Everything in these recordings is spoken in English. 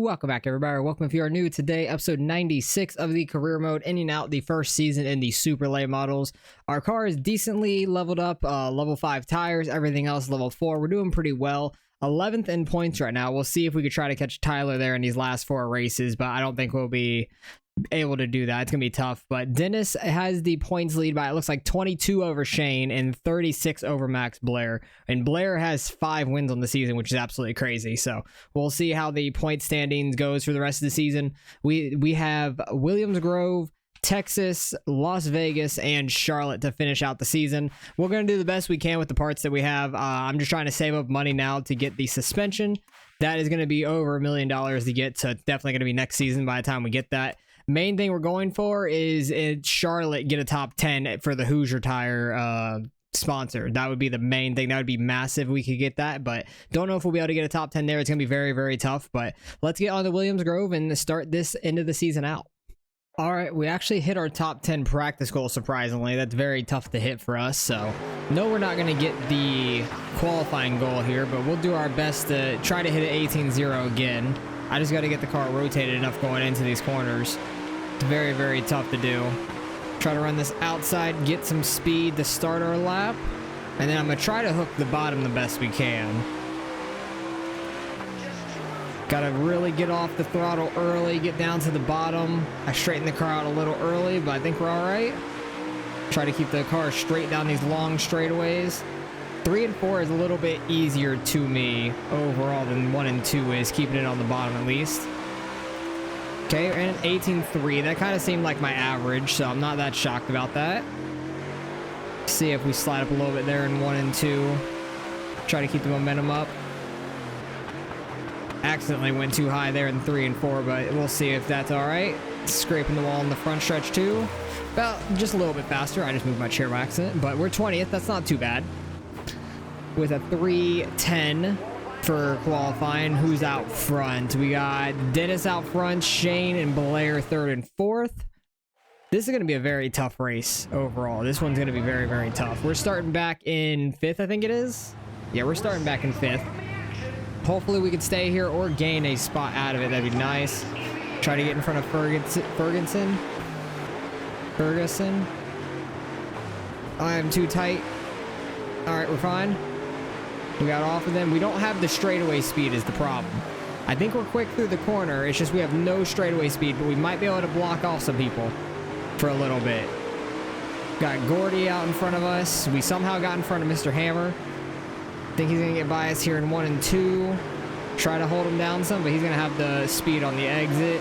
Welcome back, everybody. Welcome if you are new. Today, episode 96 of the career mode, ending out the first season in the super late models. Our car is decently leveled up, level 5 tires, everything else level 4. We're doing pretty well. 11th in points right now. We'll see if we could try to catch Tyler there in these last 4 races, but I don't think we'll be able to do that. It's gonna be tough. But Dennis has the points lead by, it looks like, 22 over Shane and 36 over Max Blair, and Blair has 5 wins on the season, which is absolutely crazy. So we'll see how the point standings goes for the rest of the season. We have Williams Grove, Texas, Las Vegas, and Charlotte to finish out the season. We're going to do the best we can with the parts that we have. I'm just trying to save up money now to get the suspension. That is going to be over $1 million to get, so it's definitely going to be next season by the time we get that. Main thing we're going for is in Charlotte, get a top 10 for the Hoosier Tire sponsor. That would be the main thing. That would be massive if we could get that, but don't know if we'll be able to get a top 10 there. It's going to be very, very tough, but let's get on to Williams Grove and start this end of the season out. All right, we actually hit our top 10 practice goal, surprisingly. That's very tough to hit for us, so no, we're not going to get the qualifying goal here, but we'll do our best to try to hit it 18-0 again. I just got to get the car rotated enough going into these corners. It's very, very tough to do. Try to run this outside, get some speed to start our lap, and then I'm going to try to hook the bottom the best we can. Gotta really get off the throttle early, get down to the bottom. I straightened the car out a little early, but I think we're all right. Try to keep the car straight down these long straightaways. 3 and 4 is a little bit easier to me overall than 1 and 2 is, keeping it on the bottom at least. Okay, and 18.3. That kind of seemed like my average, so I'm not that shocked about that. See if we slide up a little bit there in 1 and 2. Try to keep the momentum up. Accidentally went too high there in 3 and 4, but we'll see if that's all right. Scraping the wall in the front stretch too. About just a little bit faster. I just moved my chair by accident, but we're 20th. That's not too bad. With a 3:10 for qualifying. Who's out front? We got Dennis out front, Shane and Blair 3rd and 4th. This is going to be a very tough race overall. This one's going to be very, very tough. We're starting back in 5th, I think it is. Yeah, we're starting back in 5th. Hopefully we can stay here or gain a spot out of it. That'd be nice. Try to get in front of Ferguson. I am too tight. All right, we're fine. We got off of them. We don't have the straightaway speed is the problem. I think we're quick through the corner. It's just we have no straightaway speed, but we might be able to block off some people for a little bit. Got Gordy out in front of us. We somehow got in front of Mr. Hammer. Think he's gonna get by us here in 1 and 2. Try to hold him down some, but he's gonna have the speed on the exit.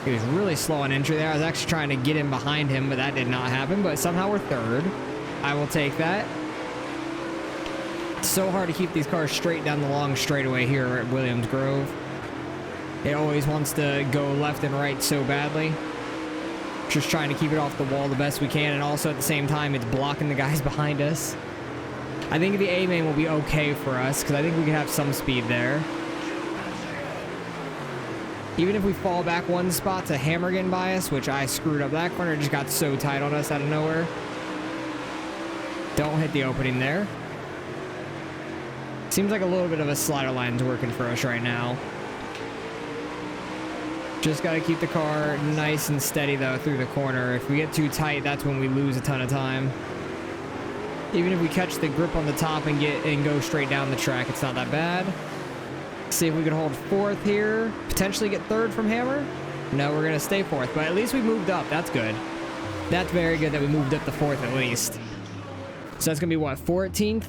He was really slow on entry there. I was actually trying to get in behind him, but that did not happen. But somehow we're 3rd. I will take that. It's so hard to keep these cars straight down the long straightaway here at Williams Grove. It always wants to go left and right so badly. Just trying to keep it off the wall the best we can, and also at the same time, it's blocking the guys behind us. I think the A-main will be okay for us, because I think we can have some speed there. Even if we fall back 1 spot to Hammer getting by us, which I screwed up that corner, just got so tight on us out of nowhere. Don't hit the opening there. Seems like a little bit of a slider line's working for us right now. Just got to keep the car nice and steady, though, through the corner. If we get too tight, that's when we lose a ton of time. Even if we catch the grip on the top and go straight down the track, it's not that bad. See if we can hold 4th here. Potentially get 3rd from Hammer. No, we're going to stay 4th, but at least we moved up. That's good. That's very good that we moved up to 4th at least. So that's going to be what, 14th?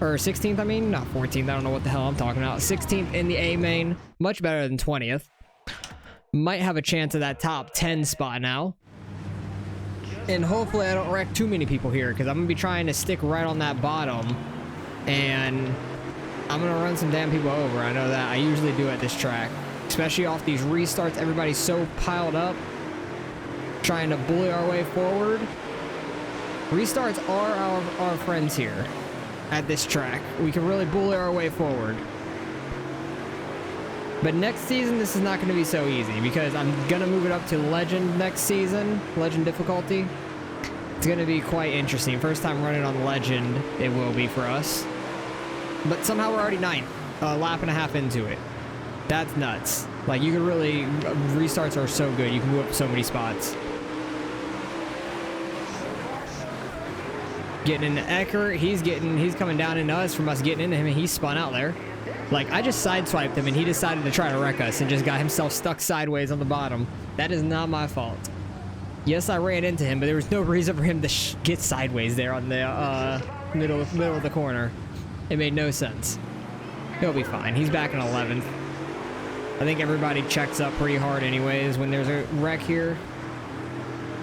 Or 16th, I mean? Not 14th. I don't know what the hell I'm talking about. 16th in the A-main. Much better than 20th. Might have a chance of that top 10 spot now. And hopefully I don't wreck too many people here, because I'm going to be trying to stick right on that bottom. And I'm going to run some damn people over. I know that. I usually do at this track. Especially off these restarts. Everybody's so piled up. Trying to bully our way forward. Restarts are our friends here at this track. We can really bully our way forward. But next season, this is not going to be so easy, because I'm going to move it up to Legend next season. Legend difficulty. It's going to be quite interesting. First time running on Legend, it will be for us. But somehow we're already 9th. A lap and a half into it. That's nuts. Like, you can really... Restarts are so good. You can move up so many spots. Getting into Eckert. He's coming down into us from us getting into him, and he spun out there. Like, I just sideswiped him, and he decided to try to wreck us and just got himself stuck sideways on the bottom. That is not my fault. Yes, I ran into him, but there was no reason for him to get sideways there on the middle of the corner. It made no sense. He'll be fine. He's back in 11th. I think everybody checks up pretty hard anyways when there's a wreck here.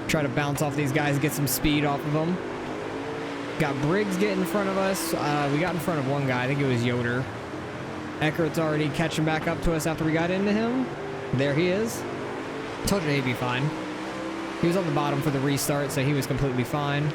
Try to bounce off these guys, get some speed off of them. Got Briggs getting in front of us. We got in front of one guy. I think it was Yoder. Eckert's already catching back up to us after we got into him. There he is. Told you he'd be fine. He was on the bottom for the restart, so he was completely fine.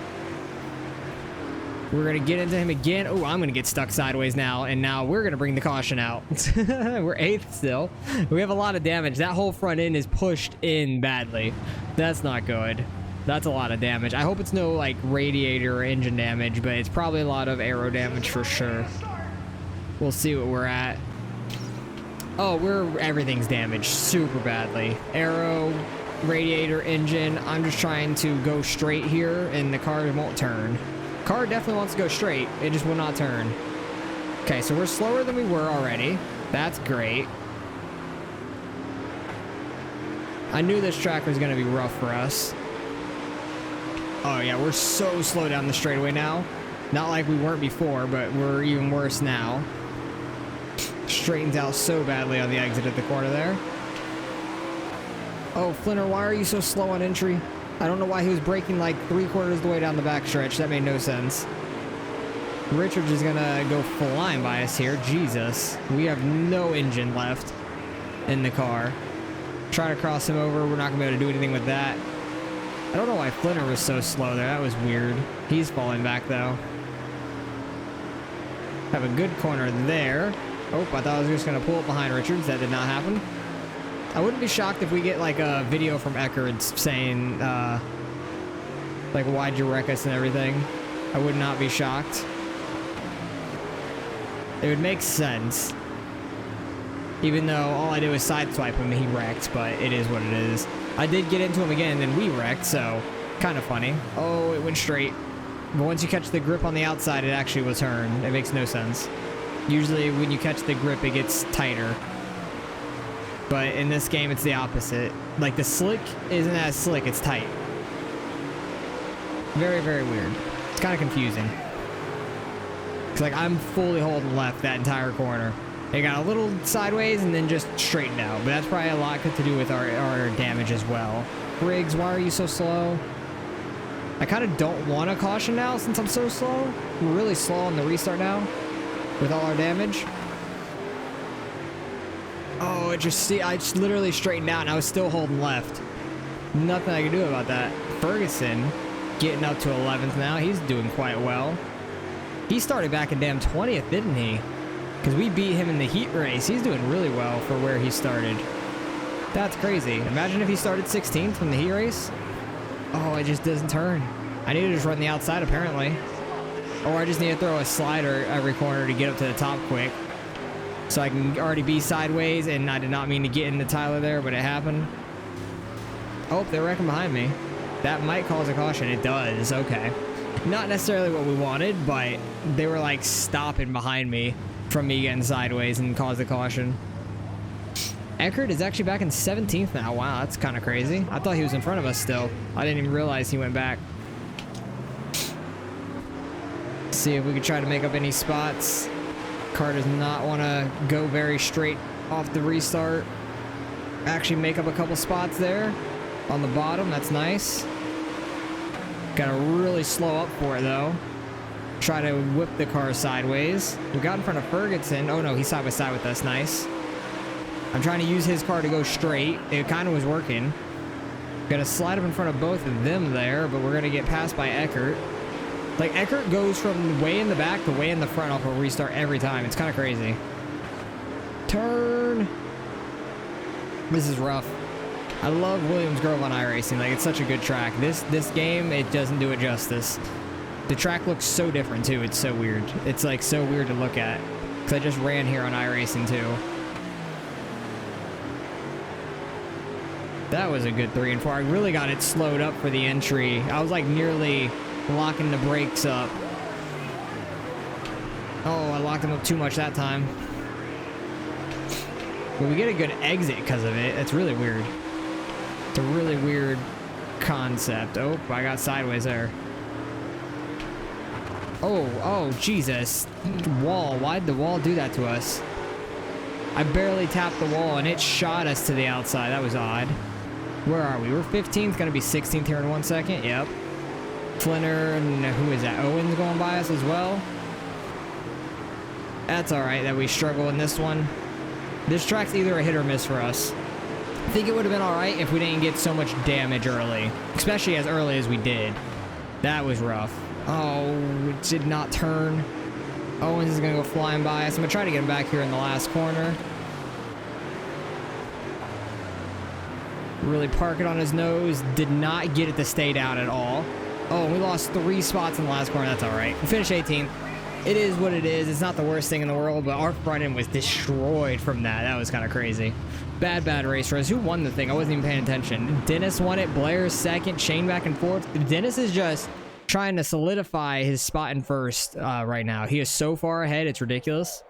We're going to get into him again. Oh, I'm going to get stuck sideways now, and now we're going to bring the caution out. We're 8th still. We have a lot of damage. That whole front end is pushed in badly. That's not good. That's a lot of damage. I hope it's no, like, radiator or engine damage, but it's probably a lot of aero damage for sure. We'll see what we're at. Oh, everything's damaged super badly. Aero, radiator, engine. I'm just trying to go straight here, and the car won't turn. Car definitely wants to go straight. It just will not turn. Okay, so we're slower than we were already. That's great. I knew this track was going to be rough for us. Oh, yeah, we're so slow down the straightaway now. Not like we weren't before, but we're even worse now. Straightens out so badly on the exit at the corner there. Oh, Flinter, why are you so slow on entry? I don't know why he was braking like 3/4 of the way down the backstretch. That made no sense. Richards is gonna go flying by us here. Jesus. We have no engine left in the car. Try to cross him over. We're not gonna be able to do anything with that. I don't know why Flinter was so slow there. That was weird. He's falling back though. Have a good corner there. Oh, I thought I was just gonna pull up behind Richards. That did not happen. I wouldn't be shocked if we get like a video from Eckert saying, like, why'd you wreck us and everything. I would not be shocked. It would make sense. Even though all I did was sideswipe him and he wrecked, but it is what it is. I did get into him again and we wrecked, so kind of funny. Oh, it went straight. But once you catch the grip on the outside, it actually will turn. It makes no sense. Usually when you catch the grip, it gets tighter. But in this game, it's the opposite. Like, the slick isn't as slick, it's tight. Very, very weird. It's kind of confusing. It's like I'm fully holding left that entire corner. It got a little sideways and then just straightened out. But that's probably a lot to do with our damage as well. Briggs, why are you so slow? I kind of don't want to caution now since I'm so slow. We're really slow on the restart now with all our damage. Oh, I just literally straightened out and I was still holding left. Nothing I can do about that. Ferguson getting up to 11th now. He's doing quite well. He started back in damn 20th, didn't he? Because we beat him in the heat race. He's doing really well for where he started. That's crazy. Imagine if he started 16th from the heat race. Oh, it just doesn't turn. I need to just run the outside apparently. Or I just need to throw a slider every corner to get up to the top quick. So I can already be sideways, and I did not mean to get into Tyler there, but it happened. Oh, they're wrecking behind me. That might cause a caution. It does. Okay. Not necessarily what we wanted, but they were like stopping behind me from me getting sideways and caused a caution. Eckert is actually back in 17th now. Wow, that's kind of crazy. I thought he was in front of us still. I didn't even realize he went back. See if we could try to make up any spots. Car does not want to go very straight off the restart. Actually make up a couple spots there on the bottom. That's nice. Gotta really slow up for it though. Try to whip the car sideways. We got in front of Ferguson. Oh no, he's side by side with us. Nice. I'm trying to use his car to go straight. It kind of was working. Gotta slide up in front of both of them there, but we're gonna get passed by Eckert. Like, Eckert goes from way in the back to way in the front off a restart every time. It's kind of crazy. Turn. This is rough. I love Williams Grove on iRacing. Like, it's such a good track. This game, it doesn't do it justice. The track looks so different, too. It's so weird. It's, like, so weird to look at. Because I just ran here on iRacing, too. That was a good 3 and 4. I really got it slowed up for the entry. I was like nearly locking the brakes up. Oh, I locked them up too much that time. But we get a good exit because of it. It's really weird. It's a really weird concept. Oh, I got sideways there. Oh, Jesus. Wall. Why'd the wall do that to us? I barely tapped the wall and it shot us to the outside. That was odd. Where are we? We're 15th. Gonna be 16th here in 1 second. Yep. Flinner and who is that? Owen's going by us as well. That's alright that we struggle in this one. This track's either a hit or miss for us. I think it would have been alright if we didn't get so much damage early. Especially as early as we did. That was rough. Oh, it did not turn. Owens is going to go flying by us. I'm going to try to get him back here in the last corner. Really park it on his nose. Did not get it to stay down at all. Oh, we lost 3 spots in the last corner. That's all right. We finished 18th. It is what it is. It's not the worst thing in the world, but our front end was destroyed from that. That was kind of crazy. Bad race for us. Who won the thing? I wasn't even paying attention. Dennis won it. Blair's second. Shane back and forth. Dennis is just trying to solidify his spot in first right now. He is so far ahead. It's ridiculous.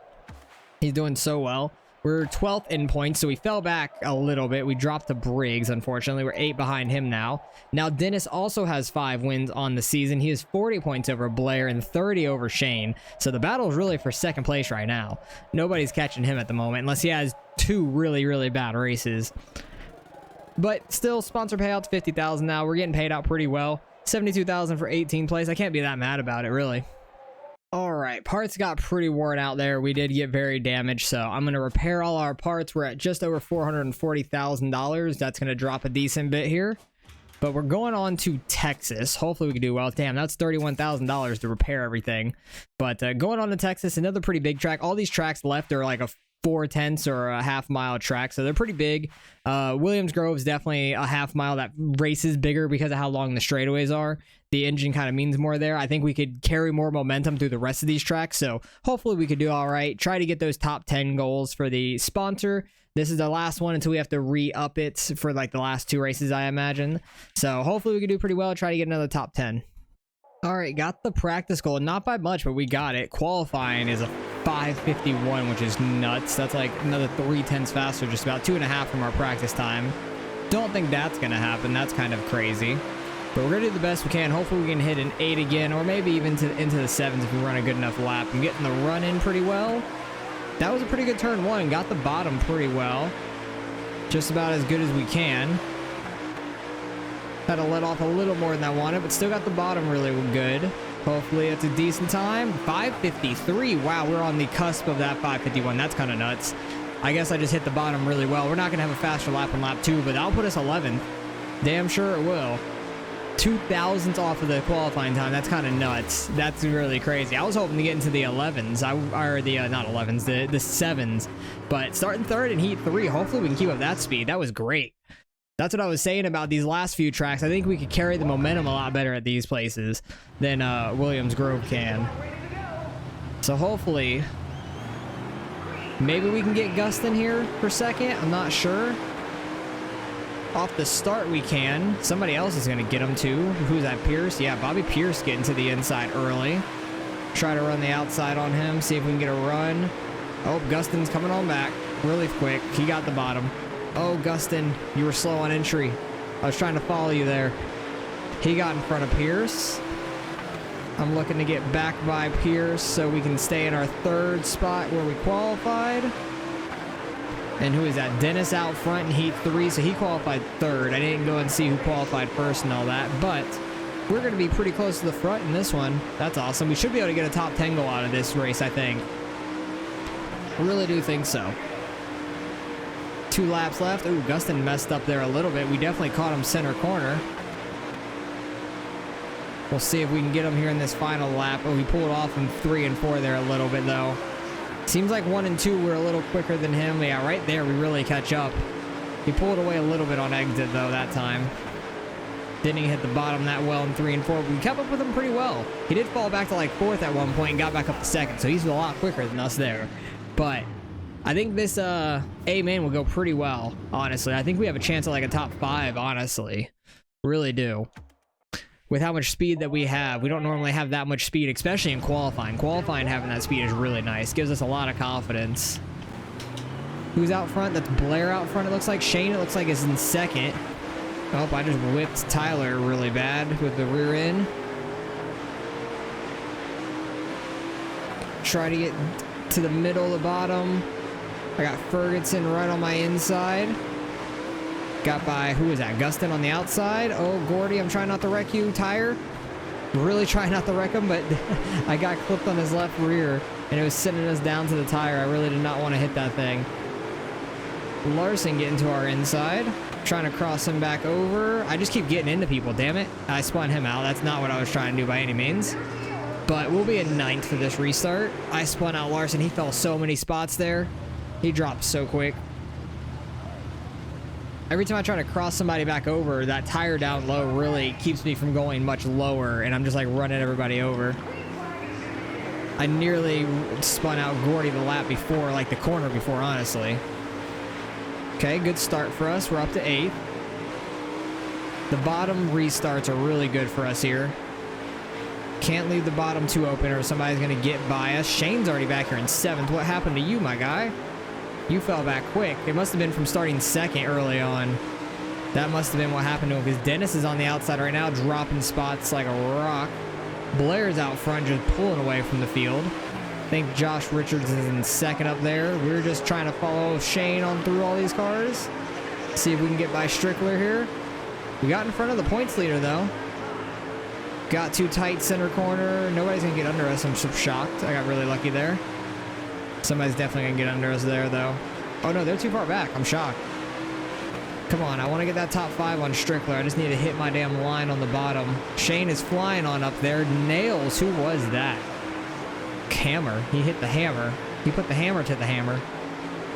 He's doing so well. We're 12th in points, so we fell back a little bit. We dropped to Briggs, unfortunately. We're 8 behind him now. Now, Dennis also has 5 wins on the season. He has 40 points over Blair and 30 over Shane. So the battle is really for second place right now. Nobody's catching him at the moment, unless he has 2 really, really bad races. But still, sponsor payouts, $50,000 now. We're getting paid out pretty well. $72,000 for 18th place. I can't be that mad about it, really. All right, parts got pretty worn out there. We did get very damaged, so I'm going to repair all our parts. We're at just over $440,000. That's going to drop a decent bit here. But we're going on to Texas. Hopefully we can do well. Damn, that's $31,000 to repair everything. But going on to Texas, another pretty big track. All these tracks left are like a 4/10 or a half-mile track, so they're pretty big. Williams Grove is definitely a half-mile. That race is bigger because of how long the straightaways are. The engine kind of means more there. I think we could carry more momentum through the rest of these tracks, so hopefully we could do all right. Try to get those top 10 goals for the sponsor. This is the last one until we have to re-up it for like the last 2 races, I imagine. So hopefully we can do pretty well. Try to get another top 10. All right, got the practice goal. Not by much, but we got it. Qualifying is a 5:51, which is nuts. That's like another 3/10 faster, just about 2.5 from our practice time. Don't think that's going to happen. That's kind of crazy. But we're going to do the best we can. Hopefully we can hit an 8 again, or maybe even into the 7s if we run a good enough lap. I'm getting the run in pretty well. That was a pretty good turn 1. Got the bottom pretty well. Just about as good as we can. Had to let off a little more than I wanted, but still got the bottom really good. Hopefully it's a decent time. 5:53. Wow, we're on the cusp of that 5:51. That's kind of nuts. I guess I just hit the bottom really well. We're not going to have a faster lap on lap 2, but that'll put us 11th. Damn sure it will. 2,000ths off of the qualifying time. That's kind of nuts. That's really crazy. I was hoping to get into the 11s. Or the, not 11s, the 7s. But starting 3rd in Heat 3, hopefully we can keep up that speed. That was great. That's what I was saying about these last few tracks. I think we could carry the momentum a lot better at these places than Williams Grove can. So hopefully, maybe we can get Gustin here for second. I'm not sure. Off the start we can. Somebody else is going to get him too. Who's that, Pierce? Yeah, Bobby Pierce getting to the inside early. Try to run the outside on him. See if we can get a run. Oh, Gustin's coming on back really quick. He got the bottom. Oh, Gustin, you were slow on entry. I was trying to follow you there. He got in front of Pierce. I'm looking to get back by Pierce so we can stay in our 3rd spot where we qualified. And who is that? Dennis out front in Heat 3, so he qualified 3rd. I didn't go and see who qualified 1st and all that, but we're going to be pretty close to the front in this one. That's awesome. We should be able to get a top 10 goal out of this race, I think. I really do think so. 2 laps left. Ooh, Gustin messed up there a little bit. We definitely caught him center corner. We'll see if we can get him here in this final lap. Oh, he pulled off in 3 and 4 there a little bit, though. Seems like 1 and 2 were a little quicker than him. Yeah, right there, we really catch up. He pulled away a little bit on exit, though, that time. Didn't hit the bottom that well in 3 and 4. We kept up with him pretty well. He did fall back to like 4th at one point and got back up to 2nd, so he's a lot quicker than us there. But I think this A-main will go pretty well, honestly. I think we have a chance at like a top 5, honestly. Really do. With how much speed that we have. We don't normally have that much speed, especially in qualifying. Qualifying having that speed is really nice. Gives us a lot of confidence. Who's out front? That's Blair out front, it looks like. Shane, it looks like, is in second. Oh, I just whipped Tyler really bad with the rear end. Try to get to the middle of the bottom. I got Ferguson right on my inside. Got by, who is that? Gustin on the outside. Oh, Gordy, I'm trying not to wreck you. Tire. Really trying not to wreck him, but I got clipped on his left rear, and it was sending us down to the tire. I really did not want to hit that thing. Larson getting to our inside. Trying to cross him back over. I just keep getting into people, damn it. I spun him out. That's not what I was trying to do by any means. But we'll be in 9th for this restart. I spun out Larson. He fell so many spots there. He dropped so quick. Every time I try to cross somebody back over, that tire down low really keeps me from going much lower, and I'm just like running everybody over. I nearly spun out Gordy the lap before, like the corner before, honestly. Okay, good start for us. We're up to 8th. The bottom restarts are really good for us here. Can't leave the bottom 2 open or somebody's going to get by us. Shane's already back here in 7th. What happened to you, my guy? You fell back quick. It must have been from starting 2nd early on. That must have been what happened to him, because Dennis is on the outside right now, dropping spots like a rock. Blair's out front, just pulling away from the field. I think Josh Richards is in 2nd up there. We're just trying to follow Shane on through all these cars. See if we can get by Strickler here. We got in front of the points leader, though. Got too tight center corner. Nobody's going to get under us. I'm so shocked. I got really lucky there. Somebody's definitely going to get under us there, though. Oh, no, they're too far back. I'm shocked. Come on, I want to get that top 5 on Strickler. I just need to hit my damn line on the bottom. Shane is flying on up there. Nails, who was that? Hammer. He hit the hammer. He put the hammer to the hammer,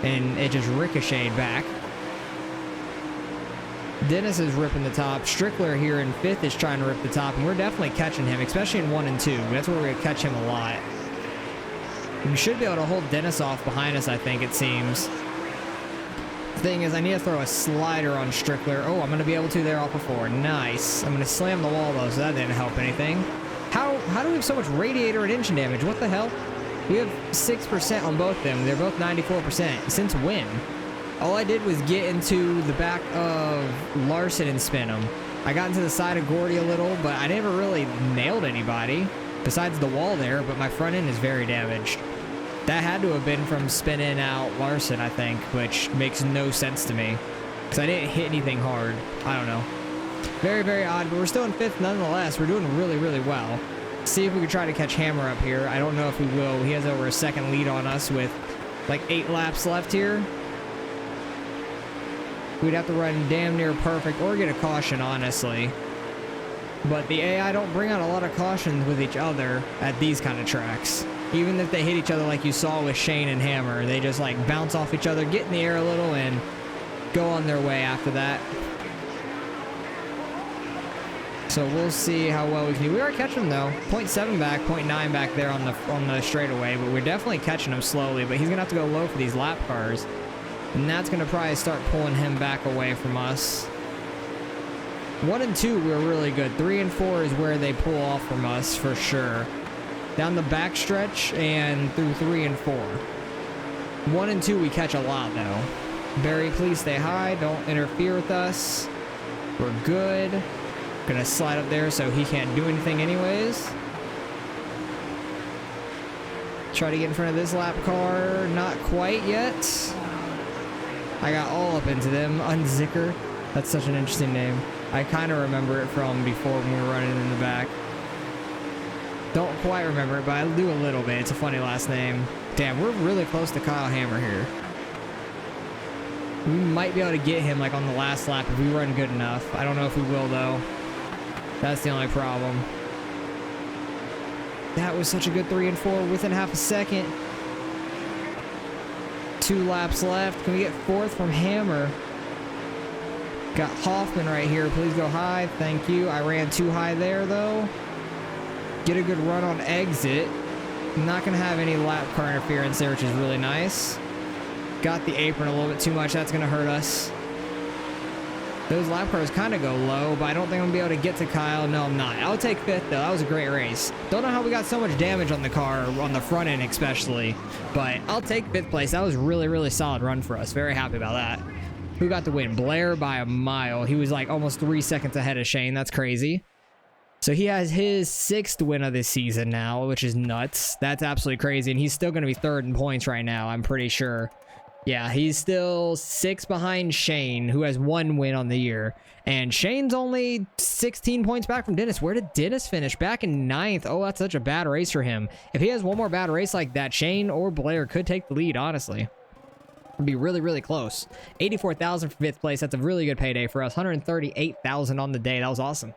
and it just ricocheted back. Dennis is ripping the top. Strickler here in 5th is trying to rip the top, and we're definitely catching him, especially in 1 and 2. That's where we're going to catch him a lot. We should be able to hold Dennis off behind us, I think, it seems. Thing is, I need to throw a slider on Strickler. Oh, I'm going to be able to there off of 4. Nice. I'm going to slam the wall, though, so that didn't help anything. How do we have so much radiator and engine damage? What the hell? We have 6% on both of them. They're both 94%. Since when? All I did was get into the back of Larson and spin him. I got into the side of Gordy a little, but I never really nailed anybody besides the wall there, but my front end is very damaged. That had to have been from spinning out Larson, I think, which makes no sense to me because I didn't hit anything hard. I don't know. Very, very odd, but we're still in 5th nonetheless. We're doing really, really well. See if we can try to catch Hammer up here. I don't know if we will. He has over a 2nd lead on us with like 8 laps left here. We'd have to run damn near perfect or get a caution, honestly. But the AI don't bring out a lot of cautions with each other at these kind of tracks. Even if they hit each other like you saw with Shane and Hammer, they just like bounce off each other, get in the air a little, and go on their way after that. So we'll see how well we can do. We are catching him though. 0.7 back, 0.9 back there on the straightaway, but we're definitely catching him slowly. But he's gonna have to go low for these lap cars, and that's gonna probably start pulling him back away from us. 1 and 2 we're really good. 3 and 4 is where they pull off from us for sure. Down the back stretch and through 3 and 4. 1 and 2 we catch a lot though. Barry, please stay high. Don't interfere with us. We're good. Gonna slide up there so he can't do anything anyways. Try to get in front of this lap car. Not quite yet. I got all up into them. Unzicker. That's such an interesting name. I kind of remember it from before when we were running in the back. Don't quite remember it, but I do a little bit. It's a funny last name. Damn, we're really close to Kyle Hammer here. We might be able to get him like on the last lap if we run good enough. I don't know if we will though. That's the only problem. That was such a good 3 and 4 within half a second. 2 laps left. Can we get 4th from Hammer? Got Hoffman right here. Please go high. Thank you. I ran too high there though. Get a good run on exit. I'm not going to have any lap car interference there, which is really nice. Got the apron a little bit too much. That's going to hurt us. Those lap cars kind of go low, but I don't think I'm going to be able to get to Kyle. No, I'm not. I'll take 5th, though. That was a great race. Don't know how we got so much damage on the car, on the front end especially, but I'll take 5th place. That was really, really solid run for us. Very happy about that. Who got the win? Blair by a mile. He was like almost 3 seconds ahead of Shane. That's crazy. So he has his 6th win of this season now, which is nuts. That's absolutely crazy, and he's still going to be 3rd in points right now, I'm pretty sure. Yeah, he's still 6 behind Shane, who has 1 win on the year. And Shane's only 16 points back from Dennis. Where did Dennis finish? Back in 9th. Oh, that's such a bad race for him. If he has one more bad race like that, Shane or Blair could take the lead, honestly. It'd be really, really close. 84,000 for 5th place. That's a really good payday for us. 138,000 on the day. That was awesome.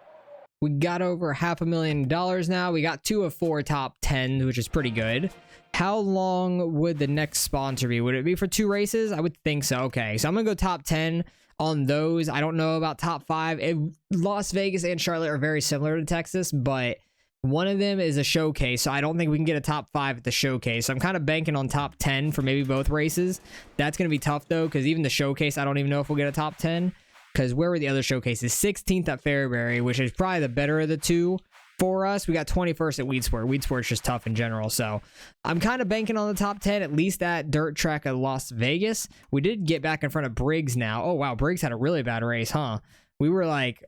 We got over $500,000 now. We got 2 of 4 top 10, which is pretty good. How long would the next sponsor be? Would it be for 2 races? I would think so. Okay, so I'm gonna go top 10 on those. I don't know about top 5. Las Vegas and Charlotte are very similar to Texas, but one of them is a showcase, so I don't think we can get a top 5 at the showcase. So I'm kind of banking on top 10 for maybe both races. That's gonna be tough though, because even the showcase, I don't even know if we'll get a top 10. Because where were the other showcases? 16th at Fairbury, which is probably the better of the 2. For us, we got 21st at Weedsport. Weedsport's just tough in general, so I'm kind of banking on the top 10, at least that dirt track at Las Vegas. We did get back in front of Briggs now. Oh, wow, Briggs had a really bad race, huh? We were like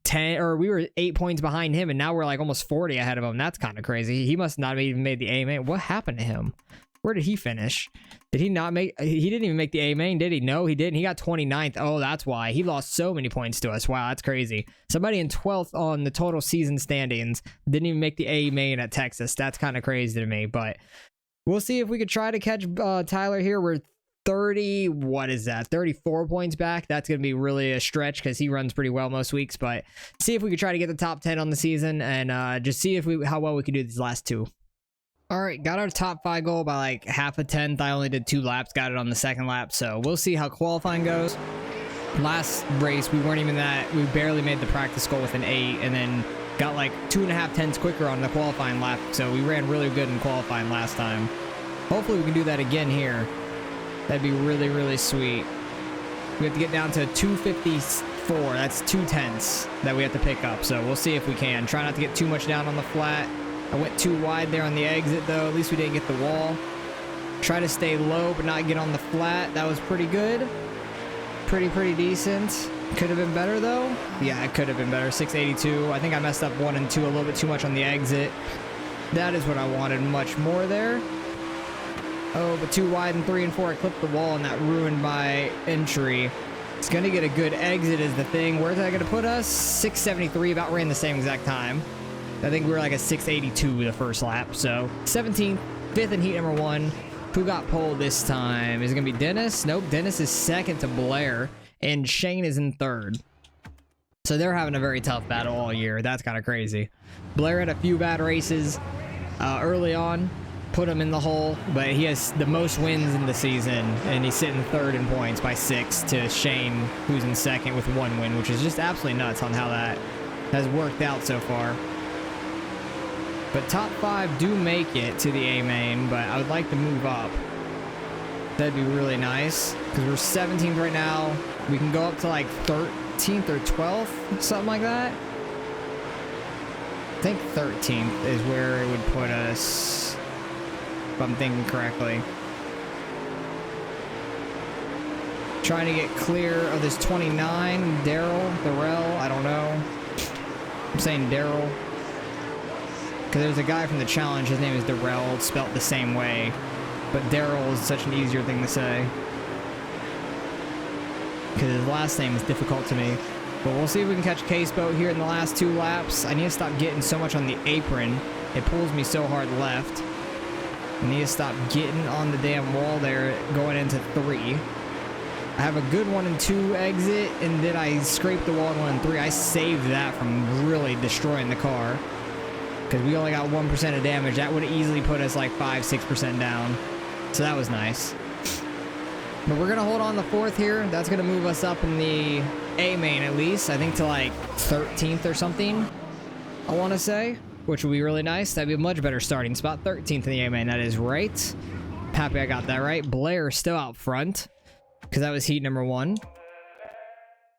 8 points behind him, and now we're like almost 40 ahead of him. That's kind of crazy. He must not have even made the A main. What happened to him? Where did he finish? Did he not make... He didn't even make the A main, did he? No, he didn't. He got 29th. Oh, that's why. He lost so many points to us. Wow, that's crazy. Somebody in 12th on the total season standings didn't even make the A main at Texas. That's kind of crazy to me, but we'll see if we could try to catch Tyler here. We're 30... What is that? 34 points back. That's going to be really a stretch because he runs pretty well most weeks, but see if we could try to get the top 10 on the season and just see if how well we could do these last 2. All right, got our top 5 goal by like half a 10th. I only did 2 laps, got it on the 2nd lap, so we'll see how qualifying goes. Last race, we weren't even that. We barely made the practice goal with an 8, and then got like 2.5 tenths quicker on the qualifying lap, so we ran really good in qualifying last time. Hopefully we can do that again here. That'd be really, really sweet. We have to get down to 254. That's 2 tenths that we have to pick up, so we'll see if we can. Try not to get too much down on the flat. I went too wide there on the exit, though. At least we didn't get the wall. Try to stay low, but not get on the flat. That was pretty good. Pretty decent. Could have been better, though. Yeah, it could have been better. 682. I think I messed up 1 and 2 a little bit too much on the exit. That is what I wanted. Much more there. Oh, but 2 wide and 3 and 4. I clipped the wall, and that ruined my entry. It's going to get a good exit is the thing. Where's that going to put us? 673. About ran the same exact time. I think we were like a 682 the first lap. So 17th, 5th in heat number 1. Who got pole this time? Is it going to be Dennis? Nope. Dennis is 2nd to Blair. And Shane is in 3rd. So they're having a very tough battle all year. That's kind of crazy. Blair had a few bad races early on. Put him in the hole. But he has the most wins in the season. And he's sitting 3rd in points by 6 to Shane, who's in 2nd with 1 win. Which is just absolutely nuts on how that has worked out so far. But top 5 do make it to the A main, but I would like to move up. That'd be really nice, because we're 17th right now. We can go up to like 13th or 12th, something like that. I think 13th is where it would put us, if I'm thinking correctly. Trying to get clear of this 29, Darrell, I don't know. I'm saying Darrell. Because there's a guy from the challenge, his name is Darrell, it's spelt the same way. But Darrell is such an easier thing to say. Because his last name is difficult to me. But we'll see if we can catch Case Boat here in the last 2 laps. I need to stop getting so much on the apron. It pulls me so hard left. I need to stop getting on the damn wall there going into 3. I have a good 1 and 2 exit, and then I scraped the wall in 1 and 3. I saved that from really destroying the car. Because we only got 1% of damage. That would have easily put us like 5-6% down. So that was nice. But we're going to hold on the 4th here. That's going to move us up in the A main at least. I think to like 13th or something, I want to say. Which would be really nice. That'd be a much better starting spot. 13th in the A main, that is right. Happy I got that right. Blair still out front because that was heat number 1.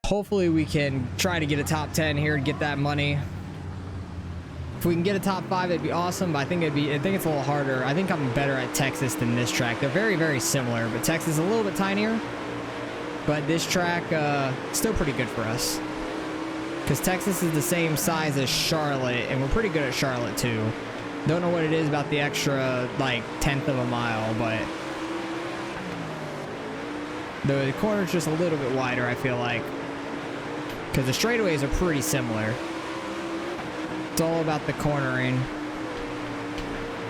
Hopefully we can try to get a top 10 here and get that money. If we can get a top 5, it'd be awesome, but I think it's a little harder. I think I'm better at Texas than this track. They're very, very similar, but Texas is a little bit tinier. But this track, still pretty good for us. Because Texas is the same size as Charlotte, and we're pretty good at Charlotte too. Don't know what it is about the extra, like, 1/10 of a mile, but the corner's just a little bit wider, I feel like. Because the straightaways are pretty similar. It's all about the cornering.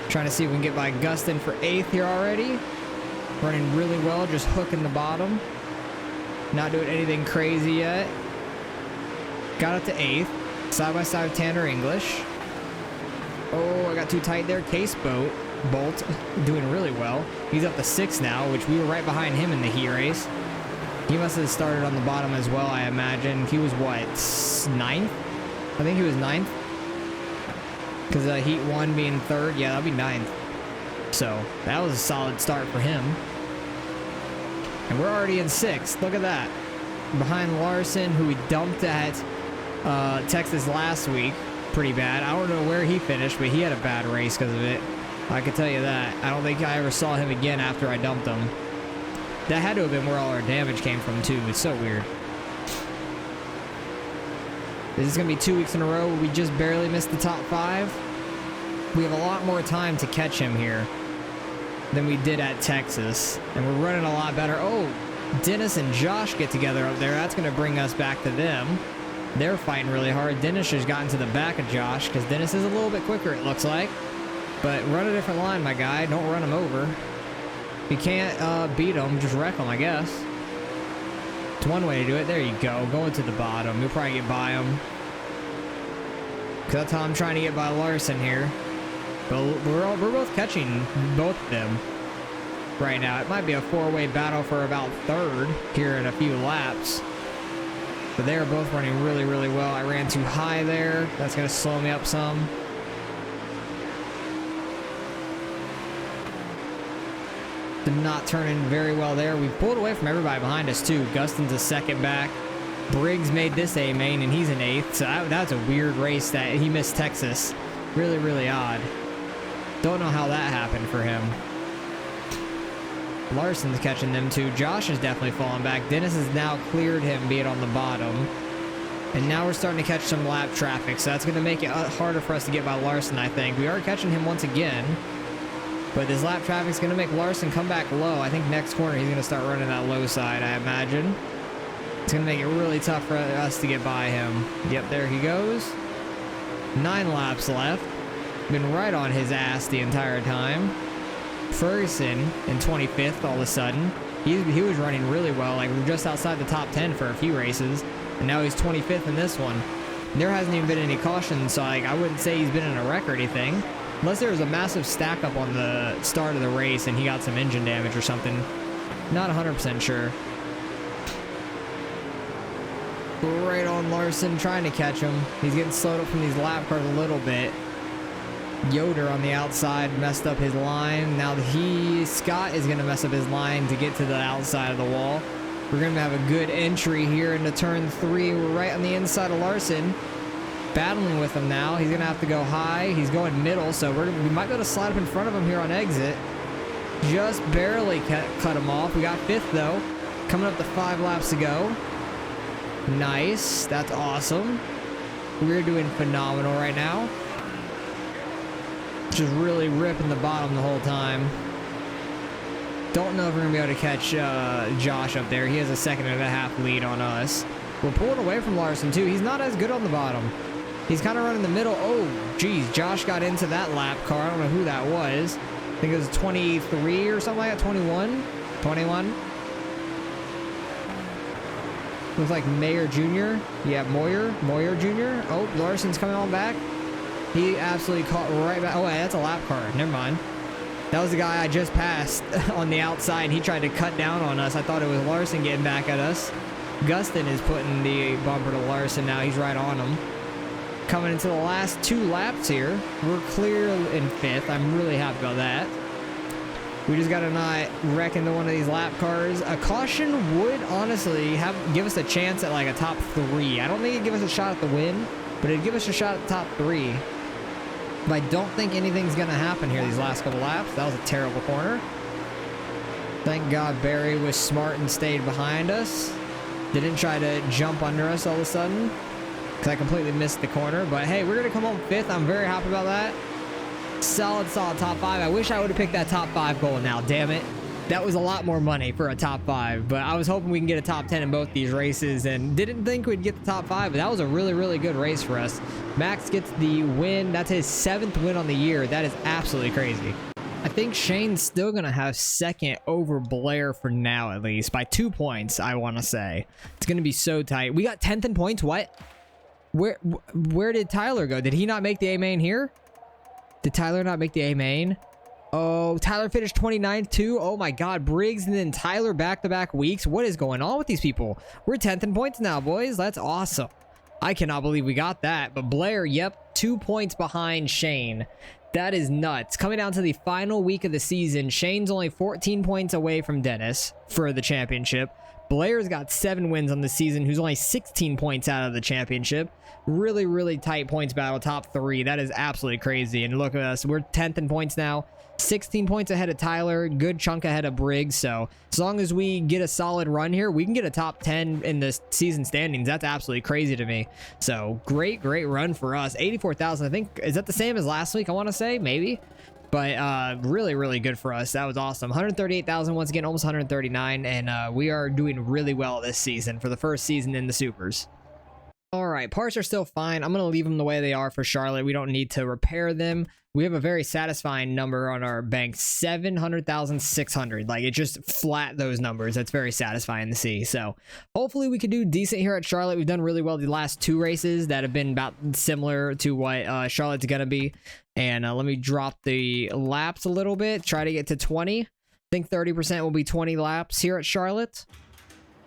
Trying to see if we can get by Gustin for 8th here already. Running really well, just hooking the bottom. Not doing anything crazy yet. Got up to 8th. Side by side with Tanner English. Oh, I got too tight there. Case Bolt doing really well. He's up to 6th now, which we were right behind him in the heat race. He must have started on the bottom as well, I imagine. He was what, 9th? I think he was 9th. Because heat 1 being 3rd, yeah, that'd be 9th. So that was a solid start for him. And we're already in 6th. Look at that. Behind Larson, who we dumped at Texas last week. Pretty bad. I don't know where he finished, but he had a bad race because of it. I can tell you that. I don't think I ever saw him again after I dumped him. That had to have been where all our damage came from, too. It's so weird. This is going to be 2 weeks in a row where we just barely missed the top 5. We have a lot more time to catch him here than we did at Texas. And we're running a lot better. Oh, Dennis and Josh get together up there. That's going to bring us back to them. They're fighting really hard. Dennis has gotten to the back of Josh because Dennis is a little bit quicker, it looks like. But run a different line, my guy. Don't run him over. If you can't beat him, just wreck him, I guess. It's one way to do it. There you go. Going to the bottom. You'll probably get by him. Because that's how I'm trying to get by Larson here. But we're both catching both of them right now. It might be a 4-way battle for about 3rd here in a few laps. But they're both running really, really well. I ran too high there. That's going to slow me up some. Did not turn in very well there. We pulled away from everybody behind us too. Gustin's a 2nd back. Briggs made this A main and he's an 8th. So that's a weird race that he missed Texas. Really, really odd. Don't know how that happened for him. Larson's catching them too. Josh is definitely falling back. Dennis has now cleared him, being on the bottom. And now we're starting to catch some lap traffic. So that's going to make it harder for us to get by Larson, I think. We are catching him once again. But this lap traffic is going to make Larson come back low. I think next corner he's going to start running that low side, I imagine. It's going to make it really tough for us to get by him. Yep, there he goes. 9 laps left. Been right on his ass the entire time. Ferguson in 25th all of a sudden. He was running really well. Like, we're just outside the top 10 for a few races. And now he's 25th in this one. There hasn't even been any cautions, so like, I wouldn't say he's been in a wreck or anything. Unless there was a massive stack up on the start of the race and he got some engine damage or something. Not 100% sure. Right on Larson, trying to catch him. He's getting slowed up from these lap cars a little bit. Yoder on the outside messed up his line. Now Scott is going to mess up his line to get to the outside of the wall. We're going to have a good entry here into turn 3. We're right on the inside of Larson. Battling with him now. He's going to have to go high. He's going middle, so we might be able to slide up in front of him here on exit. Just barely cut him off. We got 5th, though. Coming up to 5 laps to go. Nice. That's awesome. We're doing phenomenal right now. Just really ripping the bottom the whole time. Don't know if we're going to be able to catch Josh up there. He has a 1.5-second lead on us. We're pulling away from Larson, too. He's not as good on the bottom. He's kind of running the middle. Oh, geez. Josh got into that lap car. I don't know who that was. I think it was 23 or something like that. 21? 21? Looks like Mayer Jr. Yeah, Moyer Jr. Oh, Larson's coming on back. He absolutely caught right back. Oh, wait, that's a lap car. Never mind. That was the guy I just passed on the outside. He tried to cut down on us. I thought it was Larson getting back at us. Gustin is putting the bumper to Larson now. He's right on him. Coming into the last 2 laps here. We're clear in 5th. I'm really happy about that. We just gotta not wreck into one of these lap cars. A caution would honestly give us a chance at like a top 3. I don't think it'd give us a shot at the win, but it'd give us a shot at the top 3. But I don't think anything's gonna happen here these last couple laps. That was a terrible corner. Thank God Barry was smart and stayed behind us. Didn't try to jump under us all of a sudden, because I completely missed the corner. But hey, we're gonna come home 5th. I'm very happy about that. Solid top 5. I wish I would have picked that top 5 goal now, damn it. That was a lot more money for a top 5, but I was hoping we can get a top 10 in both these races and didn't think we'd get the top 5, but that was a really, really good race for us. Max gets the win. That's his 7th win on the year. That is absolutely crazy. I think Shane's still going to have 2nd over Blair for now, at least, by 2 points, I want to say. It's going to be so tight. We got 10th in points? What? Where did Tyler go? Did he not make the A main here? Did Tyler not make the A main? Oh, Tyler finished 29th too. Oh my God, Briggs and then Tyler back-to-back weeks. What is going on with these people? We're 10th in points now, boys. That's awesome. I cannot believe we got that. But Blair, yep, 2 points behind Shane. That is nuts. Coming down to the final week of the season, Shane's only 14 points away from Dennis for the championship. Blair's got 7 wins on the season, who's only 16 points out of the championship. Really, really tight points battle, top 3. That is absolutely crazy. And look at us. We're 10th in points now. 16 points ahead of Tyler. Good chunk ahead of Briggs. So as long as we get a solid run here, we can get a top 10 in the season standings. That's absolutely crazy to me. So great run for us. 84,000. I think, is that the same as last week? I want to say, maybe. But really, really good for us. That was awesome. 138,000 once again, almost 139. And we are doing really well this season for the first season in the Supers. All right, parts are still fine. I'm going to leave them the way they are for Charlotte. We don't need to repair them. We have a very satisfying number on our bank, 700,600. Like, it just flat those numbers. That's very satisfying to see. So hopefully we can do decent here at Charlotte. We've done really well the last 2 races that have been about similar to what Charlotte's going to be. And let me drop the laps a little bit, try to get to 20. I think 30% will be 20 laps here at Charlotte.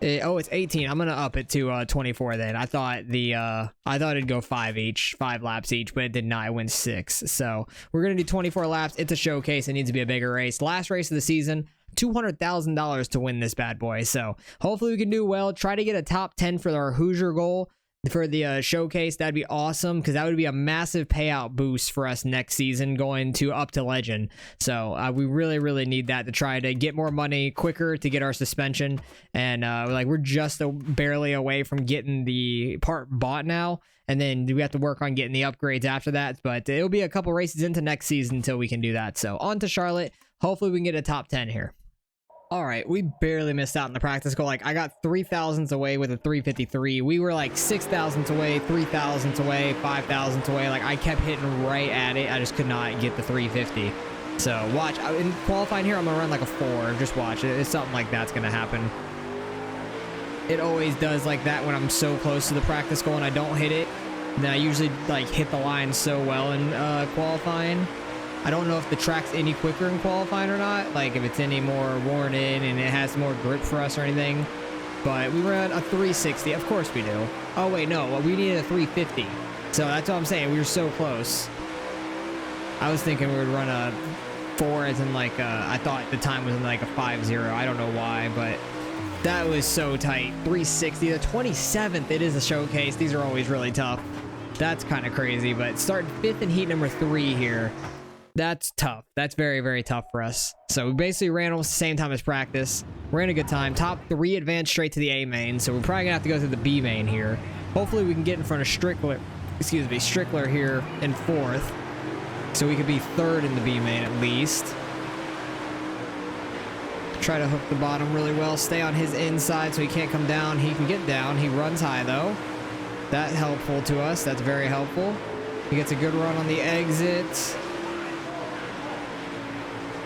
Oh, it's 18. I'm gonna up it to 24 then. I thought it'd go 5 laps each, but it did not. It went 6. So we're gonna do 24 laps. It's a showcase. It needs to be a bigger race. Last race of the season. $200,000 to win this bad boy. So hopefully we can do well. Try to get a top 10 for our Hoosier goal for the showcase. That'd be awesome, because that would be a massive payout boost for us next season going to up to legend. So we really need that to try to get more money quicker to get our suspension. And like, we're just barely away from getting the part bought now, and then we have to work on getting the upgrades after that. But it'll be a couple races into next season until we can do that. So on to Charlotte. Hopefully we can get a top 10 here. All right, we barely missed out in the practice goal. Like, I got 3,000s away with a 353. We were like 6,000s away, 3,000s away, 5,000s away. Like, I kept hitting right at it. I just could not get the 350. So watch, in qualifying here, I'm gonna run like a 4. Just watch it. It's something like that's gonna happen. It always does like that when I'm so close to the practice goal and I don't hit it. Then I usually like hit the line so well in qualifying. I don't know if the track's any quicker in qualifying or not, like if it's any more worn in and it has more grip for us or anything. But we ran a 360. Of course we do. Oh, wait, no. We needed a 350. So that's what I'm saying. We were so close. I was thinking we would run a 4 as in like I thought the time was in like a 5-0. I don't know why, but that was so tight. 360. The 27th. It is a showcase. These are always really tough. That's kind of crazy, but starting 5th in heat number 3 here. That's tough. That's very tough for us. So we basically ran almost the same time as practice. Ran a good time. Top 3 advanced straight to the A main. So we're probably gonna have to go through the B main here. Hopefully we can get in front of Strickler here in 4th. So we could be 3rd in the B main at least. Try to hook the bottom really well. Stay on his inside so he can't come down. He can get down. He runs high though. That's helpful to us. That's very helpful. He gets a good run on the exit.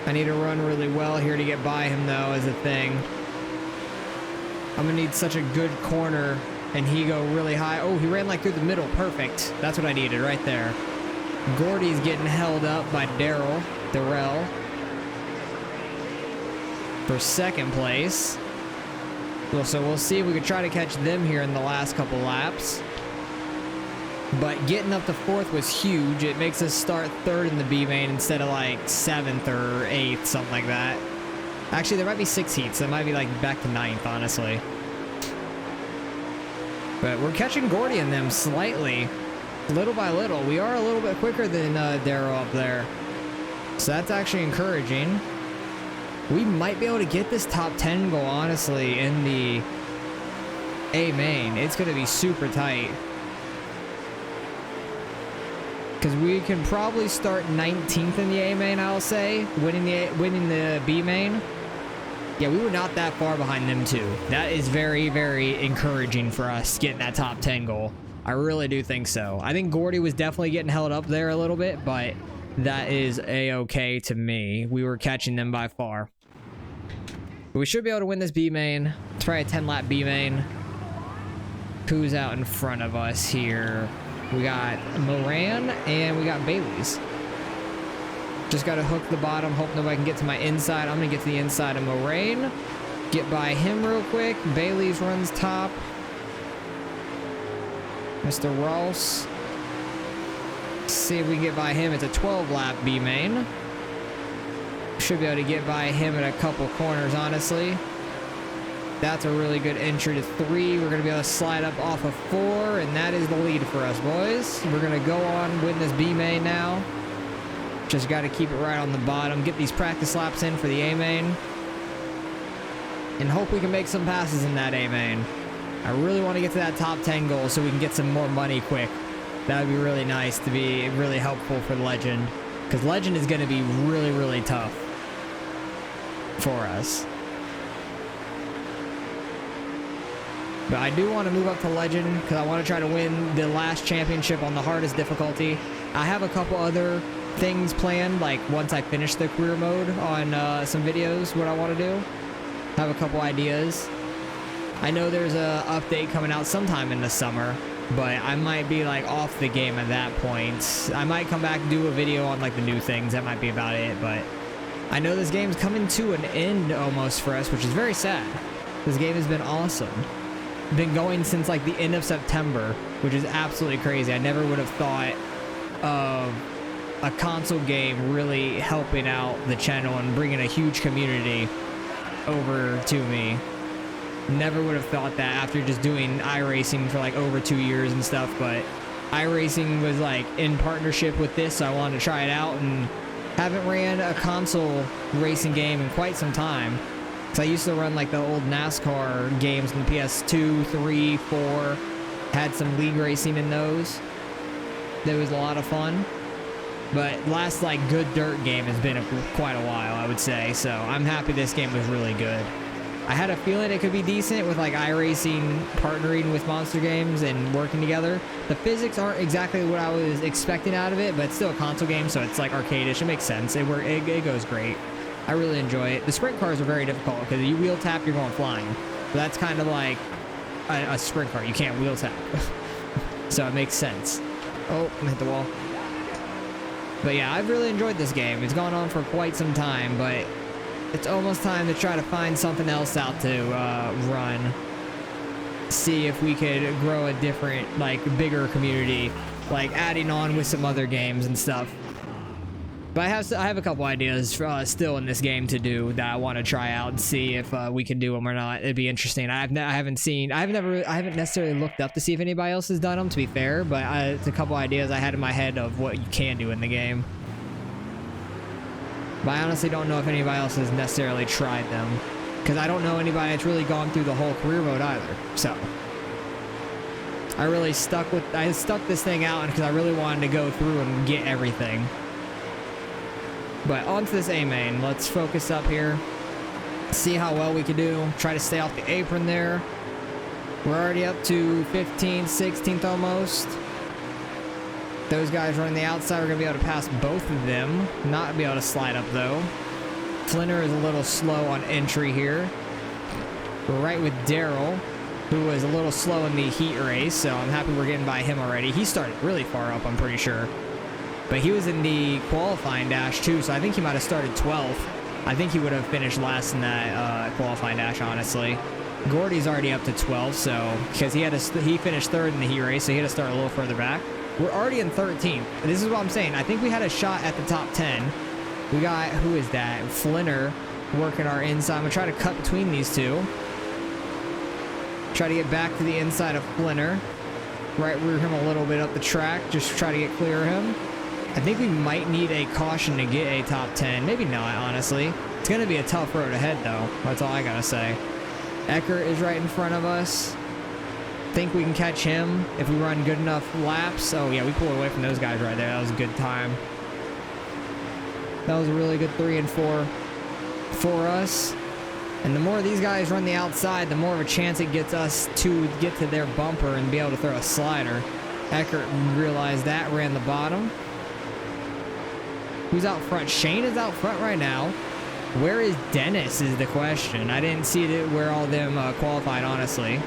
I need to run really well here to get by him, though, is a thing. I'm going to need such a good corner, and he go really high. Oh, he ran like through the middle. Perfect. That's what I needed right there. Gordy's getting held up by Darrell for 2nd place. Well, so we'll see if we can try to catch them here in the last couple laps. But getting up to 4th was huge. It makes us start 3rd in the B main instead of like 7th or 8th, something like that. Actually, there might be 6 heats. That might be like back to 9th, honestly. But we're catching Gordy in them slightly, little by little. We are a little bit quicker than Darrow up there. So that's actually encouraging. We might be able to get this top 10 goal, honestly, in the A main. It's going to be super tight. Because we can probably start 19th in the A main, I'll say, winning the B main. Yeah, we were not that far behind them too. That is very, very encouraging for us getting that top 10 goal. I really do think so. I think Gordy was definitely getting held up there a little bit, but that is a-okay to me. We were catching them by far. But we should be able to win this B main. Let's try a 10-lap B main. Who's out in front of us here? We got Moran and we got Bailey's. Just got to hook the bottom. Hope nobody can get to my inside. I'm going to get to the inside of Moraine. Get by him real quick. Bailey's runs top. Mr. Ross. See if we can get by him. It's a 12-lap B main. Should be able to get by him at a couple corners, honestly. That's a really good entry to 3. We're going to be able to slide up off of 4, and that is the lead for us, boys. We're going to go on, win this B main now. Just got to keep it right on the bottom. Get these practice laps in for the A main. And hope we can make some passes in that A main. I really want to get to that top 10 goal so we can get some more money quick. That would be really nice to be really helpful for Legend. Because Legend is going to be really, really tough for us. But I do want to move up to Legend because I want to try to win the last championship on the hardest difficulty. I have a couple other things planned, like once I finish the career mode on some videos, what I want to do. I have a couple ideas. I know there's a update coming out sometime in the summer, but I might be like off the game at that point. I might come back and do a video on like the new things. That might be about it, but I know this game's coming to an end almost for us, which is very sad. This game has been awesome. Been going since like the end of September, which is absolutely crazy. I never would have thought of a console game really helping out the channel and bringing a huge community over to me. Never would have thought that after just doing iRacing for like over 2 years and stuff, but iRacing was like in partnership with this, so I wanted to try it out, and haven't ran a console racing game in quite some time. So I used to run like the old NASCAR games in the PS2, 3, 4. Had some league racing in those. That was a lot of fun. But last like good dirt game has been quite a while, I would say. So I'm happy this game was really good. I had a feeling it could be decent with like iRacing partnering with Monster Games and working together. The physics aren't exactly what I was expecting out of it, but it's still a console game, so it's like arcade-ish. It makes sense. It goes great. I really enjoy it. The sprint cars are very difficult because you wheel tap, you're going flying. But that's kind of like a sprint car. You can't wheel tap. So it makes sense. Oh, I hit the wall. But yeah, I've really enjoyed this game. It's gone on for quite some time, but it's almost time to try to find something else out to run. See if we could grow a different, like, bigger community, like adding on with some other games and stuff. But I have a couple ideas still in this game to do that I want to try out and see if we can do them or not. It'd be interesting. I haven't necessarily looked up to see if anybody else has done them, to be fair, but it's a couple ideas I had in my head of what you can do in the game. But I honestly don't know if anybody else has necessarily tried them, because I don't know anybody that's really gone through the whole career mode either. So I really stuck this thing out because I really wanted to go through and get everything. But onto this A main, let's focus up here, see how well we can do, try to stay off the apron there. We're already up to 15th, 16th almost. Those guys running the outside, we're going to be able to pass both of them, not be able to slide up though. Flinner is a little slow on entry here. We're right with Daryl, who was a little slow in the heat race, so I'm happy we're getting by him already. He started really far up, I'm pretty sure. But he was in the qualifying dash too, so I think he might have started 12th. I think he would have finished last in that qualifying dash, honestly. Gordy's already up to 12th, so because he finished third in the heat race, so he had to start a little further back. We're already in 13th. This is what I'm saying. I think we had a shot at the top 10. We got, who is that? Flinner working our inside. I'm going to try to cut between these two. Try to get back to the inside of Flinner. Right rear him a little bit up the track. Just try to get clear of him. I think we might need a caution to get a top 10. Maybe not, honestly. It's going to be a tough road ahead, though. That's all I got to say. Eckert is right in front of us. Think we can catch him if we run good enough laps. Oh, yeah, we pulled away from those guys right there. That was a good time. That was a really good 3 and 4 for us. And the more these guys run the outside, the more of a chance it gets us to get to their bumper and be able to throw a slider. Eckert realized that, ran the bottom. Who's out front? Shane is out front right now. Where is Dennis is the question. I didn't see it where all them qualified, honestly.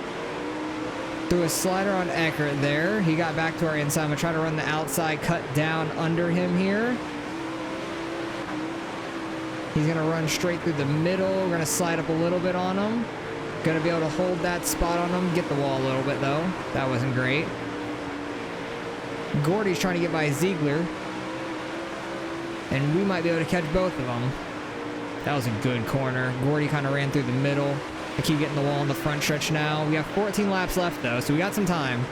Threw a slider on Eckert there. He got back to our inside. I'm going to try to run the outside, cut down under him here. He's going to run straight through the middle. We're going to slide up a little bit on him. Going to be able to hold that spot on him. Get the wall a little bit, though. That wasn't great. Gordy's trying to get by Ziegler. And we might be able to catch both of them. That was a good corner. Gordy kind of ran through the middle. I keep getting the wall on the front stretch now. We have 14 laps left, though, so we got some time.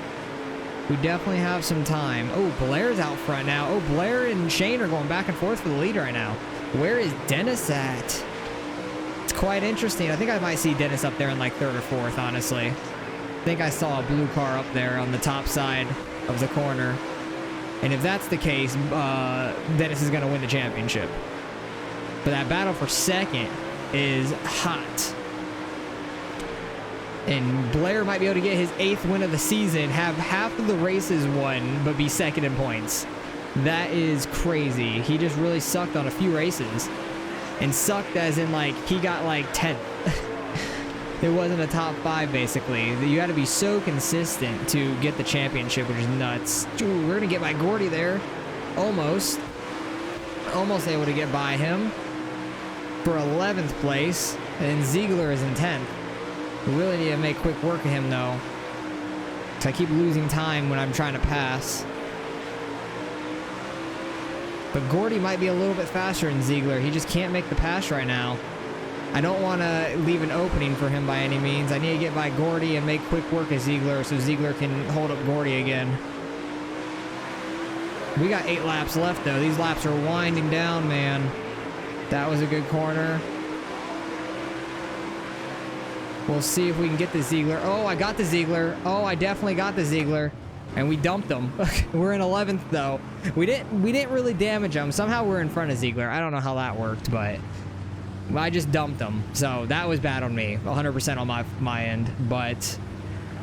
We definitely have some time. Oh, Blair's out front now. Oh, Blair and Shane are going back and forth for the lead right now. Where is Dennis at? It's quite interesting. I think I might see Dennis up there in like 3rd or 4th, honestly. I think I saw a blue car up there on the top side of the corner. And if that's the case, Dennis is going to win the championship. But that battle for 2nd is hot. And Blair might be able to get his 8th win of the season, have half of the races won, but be 2nd in points. That is crazy. He just really sucked on a few races. And sucked as in, like, he got, like, 10th. It wasn't a top 5, basically. You got to be so consistent to get the championship, which is nuts. Ooh, we're going to get by Gordy there. Almost. Almost able to get by him for 11th place. And Ziegler is in 10th. We really need to make quick work of him, though. Because I keep losing time when I'm trying to pass. But Gordy might be a little bit faster than Ziegler. He just can't make the pass right now. I don't want to leave an opening for him by any means. I need to get by Gordy and make quick work of Ziegler so Ziegler can hold up Gordy again. We got 8 laps left, though. These laps are winding down, man. That was a good corner. We'll see if we can get the Ziegler. Oh, I got the Ziegler. Oh, I definitely got the Ziegler. And we dumped them. We're in 11th, though. We didn't really damage them. Somehow we're in front of Ziegler. I don't know how that worked, but I just dumped them. So that was bad on me. 100% on my end. But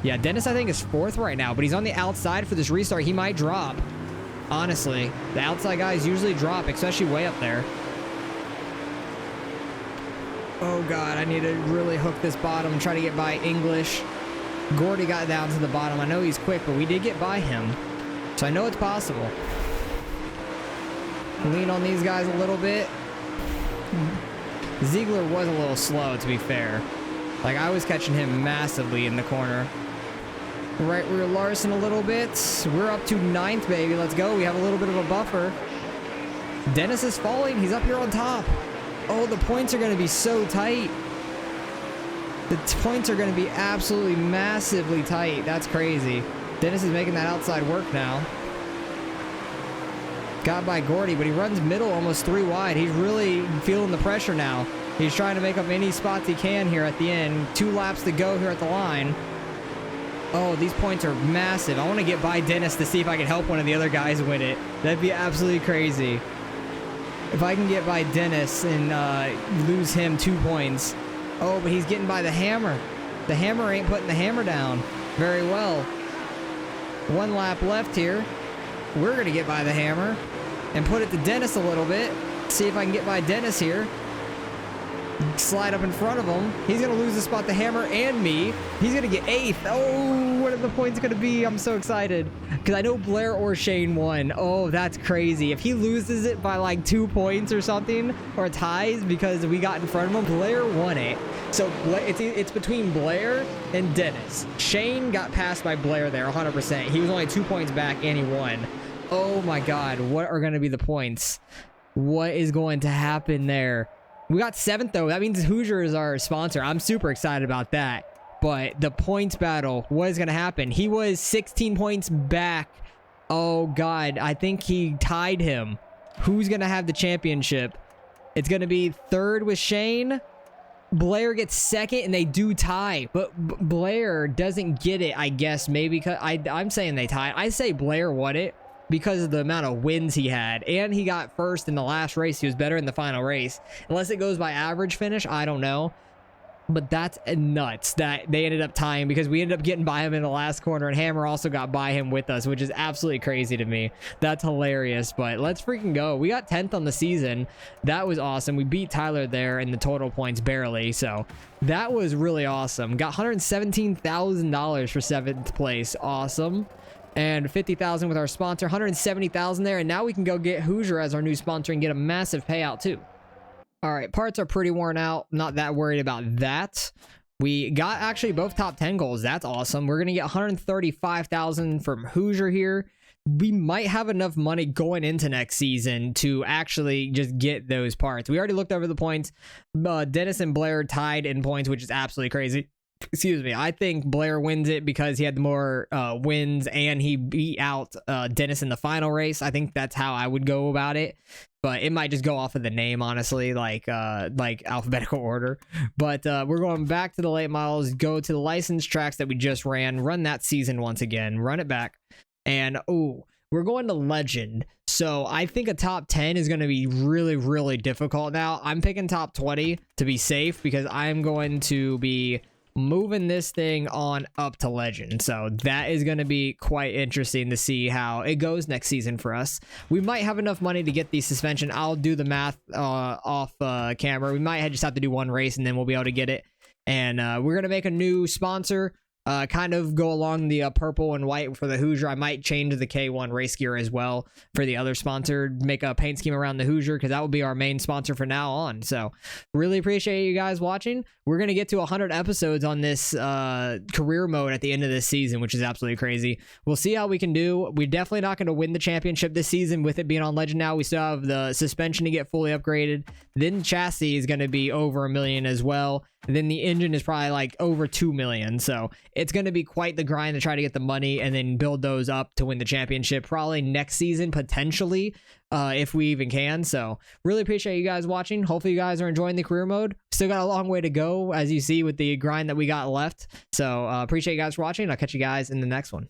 yeah, Dennis, I think, is 4th right now. But he's on the outside for this restart. He might drop. Honestly, the outside guys usually drop, especially way up there. Oh, God, I need to really hook this bottom, try to get by English. Gordy got down to the bottom. I know he's quick, but we did get by him. So I know it's possible. Lean on these guys a little bit. Ziegler was a little slow, to be fair. Like, I was catching him massively in the corner. Right rear Larson a little bit. We're up to 9th, baby. Let's go. We have a little bit of a buffer. Dennis is falling. He's up here on top. Oh, the points are going to be so tight. The points are going to be absolutely massively tight. That's crazy. Dennis is making that outside work now. Got by Gordy, but he runs middle almost 3 wide. He's really feeling the pressure now. He's trying to make up any spots he can here at the end. 2 laps to go here at the line. Oh, these points are massive. I want to get by Dennis to see if I can help one of the other guys win it. That'd be absolutely crazy. If I can get by Dennis and lose him 2 points. Oh, but he's getting by the hammer. The hammer ain't putting the hammer down very well. 1 lap left here. We're going to get by the hammer and put it to Dennis a little bit. See if I can get by Dennis here. Slide up in front of him. He's going to lose the spot to hammer and me. He's going to get 8th. Oh, what are the points going to be? I'm so excited. Because I know Blair or Shane won. Oh, that's crazy. If he loses it by like 2 points or something, or ties because we got in front of him, Blair won it. So it's between Blair and Dennis. Shane got passed by Blair there 100%. He was only 2 points back and he won. Oh my God, what are going to be the points? What is going to happen there? We got 7th though. That means Hoosier is our sponsor. I'm super excited about that. But the points battle, what is going to happen? He was 16 points back. Oh God, I think he tied him. Who's going to have the championship? It's going to be 3rd with Shane. Blair gets 2nd and they do tie, but Blair doesn't get it, I guess, maybe because I'm saying they tie. I say Blair won it because of the amount of wins he had, and he got 1st in the last race. He was better in the final race. Unless it goes by average finish, I don't know. But that's nuts that they ended up tying because we ended up getting by him in the last corner, and Hammer also got by him with us, which is absolutely crazy to me. That's hilarious, but let's freaking go. We got 10th on the season. That was awesome. We beat Tyler there in the total points barely, so that was really awesome. Got $117,000 for 7th place. Awesome. And 50,000 with our sponsor, 170,000 there, and now we can go get Hoosier as our new sponsor and get a massive payout too. All right, parts are pretty worn out. Not that worried about that. We got actually both top 10 goals. That's awesome. We're going to get 135,000 from Hoosier here. We might have enough money going into next season to actually just get those parts. We already looked over the points. Dennis and Blair tied in points, which is absolutely crazy. Excuse me. I think Blair wins it because he had the more wins and he beat out Dennis in the final race. I think that's how I would go about it. But it might just go off of the name, honestly, like alphabetical order. But we're going back to the late models, go to the licensed tracks that we just ran, run that season once again, run it back. And, we're going to Legend. So I think a top 10 is going to be really, really difficult now. I'm picking top 20 to be safe because I'm going to be moving this thing on up to Legend. So that is going to be quite interesting to see how it goes next season for us. We might have enough money to get the suspension. I'll do the math off camera. We might just have to do one race and then we'll be able to get it. And we're going to make a new sponsor. Kind of go along the purple and white for the Hoosier. I might change the K1 race gear as well for the other sponsor. Make a paint scheme around the Hoosier because that will be our main sponsor for now on. So really appreciate you guys watching. We're going to get to 100 episodes on this career mode at the end of this season, which is absolutely crazy. We'll see how we can do. We're definitely not going to win the championship this season with it being on Legend now. We still have the suspension to get fully upgraded. Then chassis is going to be over $1 million as well. And then the engine is probably like over 2 million. So it's going to be quite the grind to try to get the money and then build those up to win the championship probably next season, potentially, if we even can. So really appreciate you guys watching. Hopefully you guys are enjoying the career mode. Still got a long way to go, as you see, with the grind that we got left. So appreciate you guys for watching. I'll catch you guys in the next one.